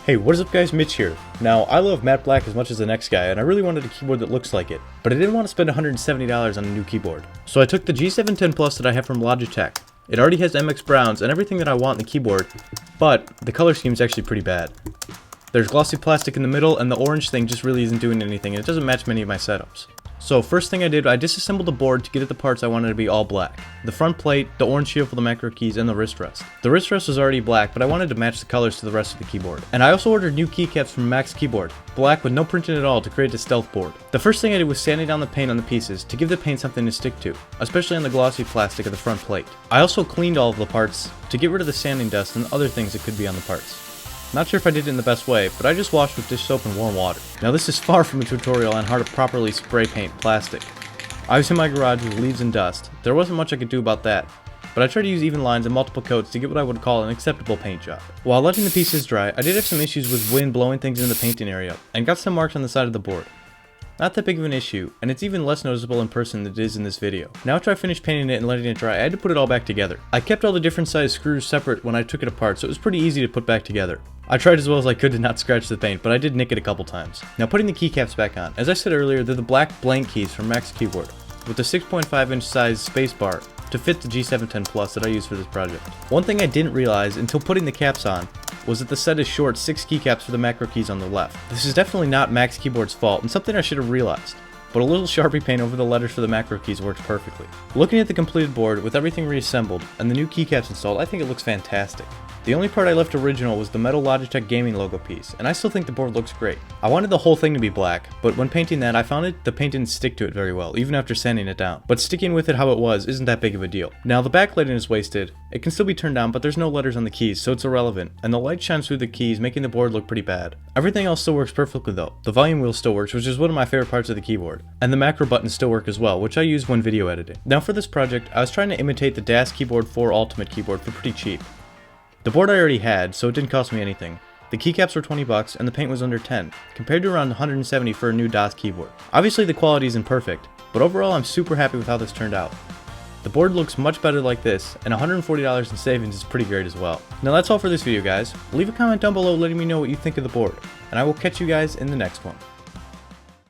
Hey, what is up guys, Mitch here. Now, I love matte black as much as the next guy, and I really wanted a keyboard that looks like it, but I didn't want to spend $170 on a new keyboard. So I took the G710 Plus that I have from Logitech. It already has MX browns and everything that I want in the keyboard, but the color scheme is actually pretty bad. There's glossy plastic in the middle, and the orange thing just really isn't doing anything, and it doesn't match many of my setups. So first thing I did, I disassembled the board to get at the parts I wanted to be all black. The front plate, the orange shield for the macro keys, and the wrist rest. The wrist rest was already black, but I wanted to match the colors to the rest of the keyboard. And I also ordered new keycaps from Max Keyboard, black with no printing at all to create a stealth board. The first thing I did was sanding down the paint on the pieces to give the paint something to stick to, especially on the glossy plastic of the front plate. I also cleaned all of the parts to get rid of the sanding dust and other things that could be on the parts. Not sure if I did it in the best way, but I just washed with dish soap and warm water. Now this is far from a tutorial on how to properly spray paint plastic. I was in my garage with leaves and dust. There wasn't much I could do about that, but I tried to use even lines and multiple coats to get what I would call an acceptable paint job. While letting the pieces dry, I did have some issues with wind blowing things into the painting area, and got some marks on the side of the board. Not that big of an issue, and it's even less noticeable in person than it is in this video. Now after I finished painting it and letting it dry, I had to put it all back together. I kept all the different size screws separate when I took it apart, so it was pretty easy to put back together. I tried as well as I could to not scratch the paint, but I did nick it a couple times. Now putting the keycaps back on. As I said earlier, they're the black blank keys from Max Keyboard, with the 6.5 inch size spacebar to fit the G710 Plus that I use for this project. One thing I didn't realize until putting the caps on was that the set is short 6 keycaps for the macro keys on the left. This is definitely not Max Keyboard's fault and something I should have realized, but a little Sharpie paint over the letters for the macro keys works perfectly. Looking at the completed board with everything reassembled and the new keycaps installed, I think it looks fantastic. The only part I left original was the metal Logitech gaming logo piece, and I still think the board looks great. I wanted the whole thing to be black, but when painting that, I found the paint didn't stick to it very well, even after sanding it down. But sticking with it how it was isn't that big of a deal. Now the backlighting is wasted. It can still be turned on, but there's no letters on the keys, so it's irrelevant, and the light shines through the keys, making the board look pretty bad. Everything else still works perfectly though. The volume wheel still works, which is one of my favorite parts of the keyboard, and the macro buttons still work as well, which I use when video editing. Now for this project, I was trying to imitate the DAS Keyboard 4 Ultimate keyboard for pretty cheap. The board I already had, so it didn't cost me anything. The keycaps were 20 bucks and the paint was under 10, compared to around 170 for a new DAS keyboard. Obviously the quality isn't perfect, but overall I'm super happy with how this turned out. The board looks much better like this, and $140 in savings is pretty great as well. Now that's all for this video guys. Leave a comment down below letting me know what you think of the board, and I will catch you guys in the next one.